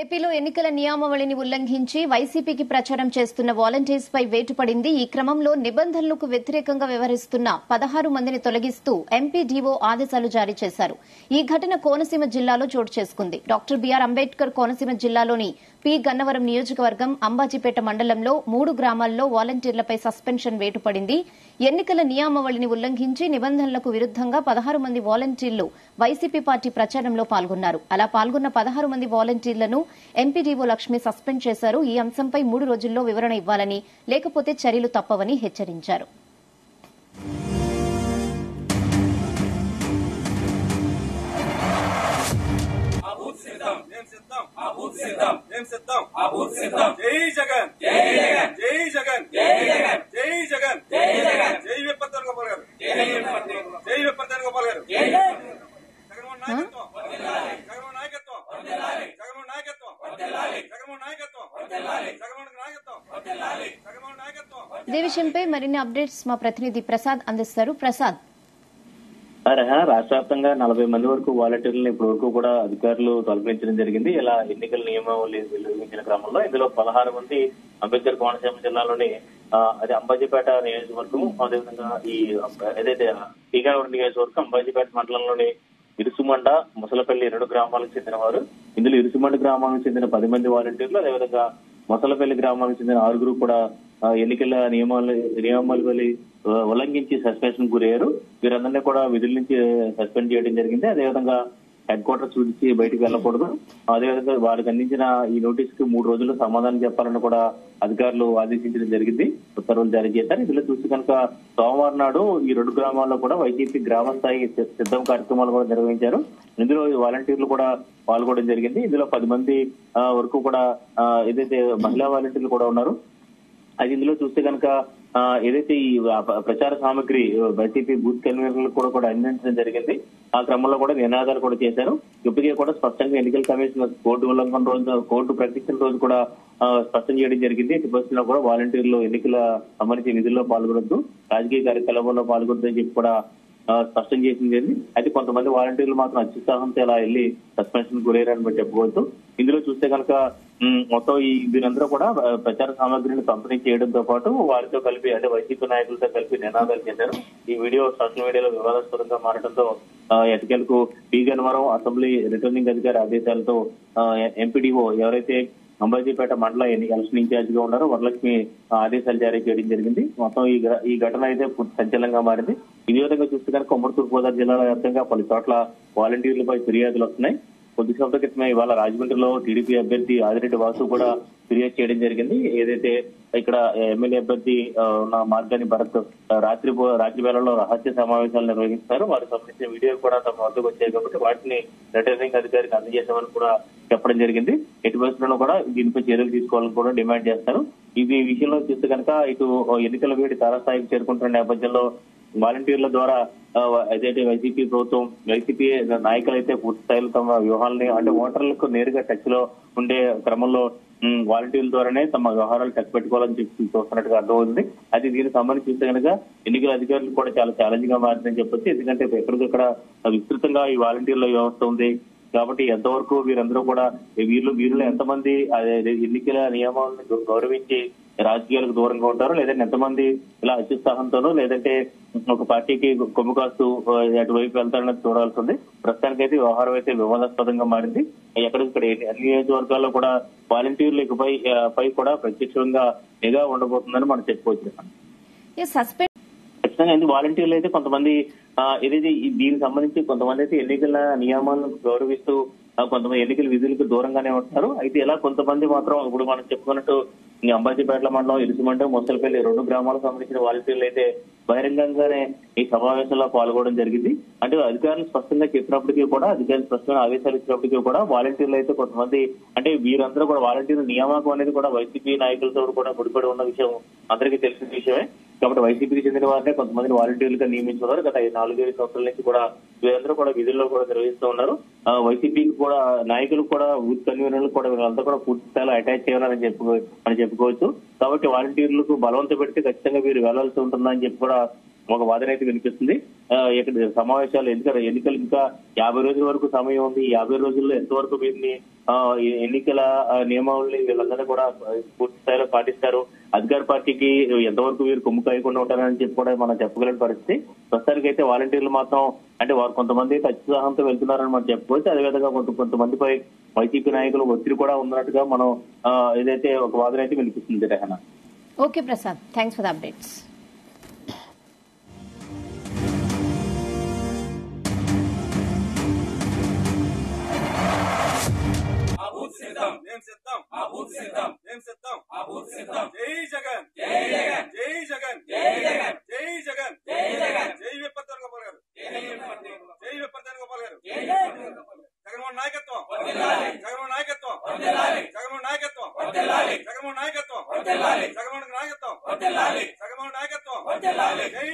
ఏపీలో ఎన్నికల నియమావళిని ఉల్లంఘించి వైసీపీకి ప్రచారం చేస్తున్న వాలంటీర్స్ పై వేటు పడింది. ఈ క్రమంలో నిబంధనలకు వ్యతిరేకంగా వ్యవహరిస్తున్న 16 మందిని తొలగిస్తూ ఎంపీడీఓ ఆదేశాలు జారీ చేశారు. ఈ ఘటన కోనసీమ జిల్లాలో చోటు చేసుకుంది. డాక్టర్ బీఆర్ అంబేద్కర్ కోనసీమ జిల్లాలోని పి గన్నవరం నియోజకవర్గం అంబాజీపేట మండలంలో 3 గ్రామాల్లో వాలంటీర్లపై సస్పెన్షన్ వేటు పడింది. ఎన్నికల నియమావళిని ఉల్లంఘించి నిబంధనలకు విరుద్దంగా 16 మంది వాలంటీర్లు వైసీపీ పార్టీ ప్రచారంలో పాల్గొన్నారు. అలా పాల్గొన్న 16 మంది వాలంటీర్లను ఎంపీడీఓ లక్ష్మి సస్పెండ్ చేశారు. ఈ అంశంపై 3 రోజుల్లో వివరణ ఇవ్వాలని, లేకపోతే చర్యలు తప్పవని హెచ్చరించారు. ఇదే విషయంపై మరిన్ని అప్డేట్స్ మా ప్రతినిధి ప్రసాద్ అందిస్తారు. ప్రసాద్, రాష్ట్ర వ్యాప్తంగా 40 మంది వరకు వాలంటీర్లను ఇప్పటి వరకు కూడా అధికారులు తొలగించడం జరిగింది. ఇలా ఎన్నికల నియమావళి ఉల్లంఘించిన క్రమంలో ఇందులో 16 మంది అంబేద్కర్ కోనసీమ జిల్లాలోని అది అంబాజీపేట నియోజకవర్గం, అదేవిధంగా ఈ ఏదైతే టీకాగూడ నియోజకవర్గం అంబాజీపేట మండలంలోని ఇరుసుమండ, ముసలపల్లి 2 గ్రామాలకు చెందిన వారు. ఇందులో ఇరుసుమండ గ్రామాలకు చెందిన 10 మంది వాలంటీర్లు, అదేవిధంగా ముసలపల్లి గ్రామాలకు చెందిన 6 కూడా ఎన్నికల నియమావళి ఉల్లంఘించి సస్పెన్షన్ గురయ్యారు. వీరందరినీ కూడా విధుల నుంచి సస్పెండ్ చేయడం జరిగింది. అదేవిధంగా హెడ్ క్వార్టర్స్ విడిచి బయటకు వెళ్లకూడదు, అదేవిధంగా వారికి అందించిన ఈ నోటీస్ కి 3 రోజుల్లో సమాధానం చెప్పాలని కూడా అధికారులు ఆదేశించడం జరిగింది, ఉత్తర్వులు జారీ చేశారు. ఇందులో చూసి కనుక సోమవారం నాడు ఈ 2 గ్రామాల్లో కూడా వైసీపీ గ్రామ స్థాయి సిద్ధం కార్యక్రమాలు కూడా నిర్వహించారు. ఇందులో వాలంటీర్లు కూడా పాల్గొనడం జరిగింది. ఇందులో 10 మంది వరకు కూడా ఏదైతే మహిళా వాలంటీర్లు కూడా ఉన్నారు. అది ఇందులో చూస్తే కనుక ఏదైతే ఈ ప్రచార సామగ్రి వైసీపీ బూత్ కన్వీనర్లకు కూడా అందించడం జరిగింది. ఆ క్రమంలో కూడా నినాదాలు కూడా చేశారు. ఇప్పటికే కూడా స్పష్టంగా ఎన్నికల కమిషన్ కోర్టు ఉల్లంఘన రోజు, కోర్టు ప్రకటించిన రోజు కూడా స్పష్టం చేయడం జరిగింది. ఎట్టి పరిస్థితుల్లో కూడా వాలంటీర్లు ఎన్నికల సంబంధించి విధుల్లో పాల్గొనొద్దు, రాజకీయ కార్యకలాపాల్లో పాల్గొనొద్దు అని చెప్పి కూడా స్పష్టం చేసింది. అయితే కొంతమంది వాలంటీర్లు మాత్రం అత్యుత్సాహంతో ఇలా వెళ్లి సస్పెన్షన్ గురయ్యారని చెప్పుకోవచ్చు. ఇందులో చూస్తే కనుక మొత్తం వీరందరూ కూడా ప్రచార సామగ్రిని పంపిణీ చేయడంతో పాటు వారితో కలిపి అంటే వైసీపీ నాయకులతో కలిపి నినాదాలు చేశారు. ఈ వీడియో సోషల్ మీడియాలో వివాదాస్పదంగా మారడంతో ఎట్టకేలకు పి గన్నవరం అసెంబ్లీ రిటర్నింగ్ అధికారి ఆదేశాలతో ఎంపీడీఓ ఎవరైతే అంబాజీపేట మండల ఎలక్షన్ ఇన్ఛార్జ్ గా ఉన్నారో వరలక్ష్మి ఆదేశాలు జారీ చేయడం జరిగింది. మొత్తం ఈ ఘటన అయితే సంచలనంగా మారింది. ఇదే విధంగా చూస్తే కనుక ఉమ్మడి తూర్పుగోదావరి జిల్లాల వ్యాప్తంగా పలు చోట్ల వాలంటీర్లపై ఫిర్యాదులు వస్తున్నాయి. కొద్ది సేపటి క్రితమే ఇవాళ రాజమండ్రిలో టీడీపీ అభ్యర్థి ఆదిరెడ్డి వాసు కూడా ఫిర్యాదు చేయడం జరిగింది. ఏదైతే ఇక్కడ ఎమ్మెల్యే అభ్యర్థి ఉన్న మార్గాన్ని భరత్ రాత్రి వేళల్లో రహస్య సమావేశాలు నిర్వహిస్తారు. వారికి సంబంధించిన వీడియో కూడా తమ వద్దకు వచ్చాయి కాబట్టి వాటిని రిటర్నింగ్ అధికారికి అందజేశామని కూడా చెప్పడం జరిగింది. ఎట్టి పరిస్థితుల్లో కూడా దీనిపై చర్యలు తీసుకోవాలని కూడా డిమాండ్ చేస్తారు. ఇది విషయంలో చూస్తే కనుక ఇటు ఎన్నికల వేడి తారాస్థాయికి చేరుకుంటున్న నేపథ్యంలో వాలంటీర్ల ద్వారా ఏదైతే వైసీపీ నాయకులు అయితే పూర్తి స్థాయిలో తమ వ్యూహాలని అంటే ఓటర్లకు నేరుగా టచ్ లో ఉండే క్రమంలో వాలంటీర్ల ద్వారానే తమ వ్యవహారాలు టచ్ పెట్టుకోవాలని చెప్పి చూస్తున్నట్టుగా అర్థమవుతుంది. అది దీనికి సంబంధించి చూస్తే కనుక ఎన్నికల అధికారులు కూడా చాలా ఛాలెంజ్ గా మారిందని చెప్పొచ్చు. ఎందుకంటే ఎక్కడికక్కడ విస్తృతంగా ఈ వాలంటీర్ల వ్యవస్థ ఉంది కాబట్టి ఎంతవరకు వీరందరూ కూడా వీరిలో ఎంతమంది ఎన్నికల నియమాలను గౌరవించి రాజకీయాలకు దూరంగా ఉంటారు, లేదంటే ఎంతమంది ఇలా అత్యుత్సాహంతోనూ లేదంటే ఒక పార్టీకి కొమ్ము కాస్తూ అటువైపు వెళ్తారన్నది చూడాల్సి ఉంది. ప్రస్తుతానికైతే వ్యవహారం అయితే వివాదాస్పదంగా మారింది. ఎక్కడిక్కడ అన్ని నియోజకవర్గాల్లో కూడా వాలంటీర్లు పై కూడా ప్రత్యక్షంగా నిఘా ఉండబోతుందని మనం చెప్పుకోవచ్చు. ఖచ్చితంగా వాలంటీర్లు అయితే కొంతమంది ఏదైతే దీనికి సంబంధించి కొంతమంది అయితే ఎన్నికల నియమాలను గౌరవిస్తూ కొంతమంది ఎన్నికల విధులకు దూరంగానే ఉంటున్నారు. అయితే ఇలా కొంతమంది మాత్రం ఇప్పుడు మనం చెప్పుకున్నట్టు అంబాజీపేట మండలం ఇరుసుమండ, ముసలపల్లి 2 గ్రామాలకు సంబంధించిన వాలంటీర్లు అయితే బహిరంగంగానే ఈ సమావేశంలో పాల్గొనడం జరిగింది. అంటే అధికారులు స్పష్టంగా చెప్పినప్పటికీ కూడా, అధికారులు స్పష్టంగా ఆదేశాలు ఇచ్చినప్పటికీ కూడా వాలంటీర్లు అయితే కొంతమంది అంటే వీరందరూ కూడా వాలంటీర్ల నియామకం అనేది కూడా వైసీపీ నాయకులతో కూడా ముడిపడి ఉన్న విషయం అందరికీ తెలిసిన విషయమే. కాబట్టి వైసీపీకి చెందిన వారినే కొంతమంది వాలంటీర్లుగా నియమించుకున్నారు. గత 4-5 సంవత్సరాల నుంచి కూడా వీరందరూ కూడా విధుల్లో కూడా నిర్వహిస్తూ ఉన్నారు. వైసీపీకి కూడా నాయకులు కూడా బూత్ కన్వీనర్లు కూడా వీళ్ళంతా కూడా పూర్తి స్థాయిలో అటాచ్ చేయాలని చెప్పుకోవచ్చు. కాబట్టి వాలంటీర్లకు బలవంత పెడితే ఖచ్చితంగా వీరు వెళ్లాల్సి ఉంటుందని చెప్పి కూడా ఒక వాదన అయితే వినిపిస్తుంది. ఇక్కడ సమావేశాలు ఎన్నికలు ఇంకా 50 రోజుల వరకు సమయం ఉంది. 50 రోజుల్లో ఎంతవరకు వీరిని ఎన్నికల నియమావళి వీళ్ళందరూ కూడా పూర్తి స్థాయిలో పాటిస్తారు, అధికార పార్టీకి ఎంతవరకు వీరు కొమ్ము కాయకుండా ఉంటారని చెప్పి కూడా మనం చెప్పగలిగిన పరిస్థితి. ప్రస్తుతానికి అయితే వాలంటీర్లు మాత్రం అంటే వారు కొంతమంది ఖచ్చితంగా వెళ్తున్నారని మనం చెప్పుకోవచ్చు. అదేవిధంగా కొంతమందిపై వైసీపీ నాయకులు ఒత్తిడి కూడా ఉన్నట్టుగా మనం ఏదైతే ఒక వాదన అయితే వినిపిస్తుంది. Rehana. Okay Prasad, thanks for the updates. జై జగన్, జై జగన్, జై జగన్, జై జగన్, జై జగన్, జై జగన్, జై విపత్తర్ గోపాల్ గారు, జై విపత్తర్ గోపాల్ గారు, జగన్మోహన్ నాయకత్వం, జగన్మోహన్ నాయకత్వం, జగన్మోహన్ నాయకత్వం, జగన్మోహన్ నాయకత్వం, జగన్మోహన్ నాయకత్వం, జగన్మోహన్ నాయకత్వం, జై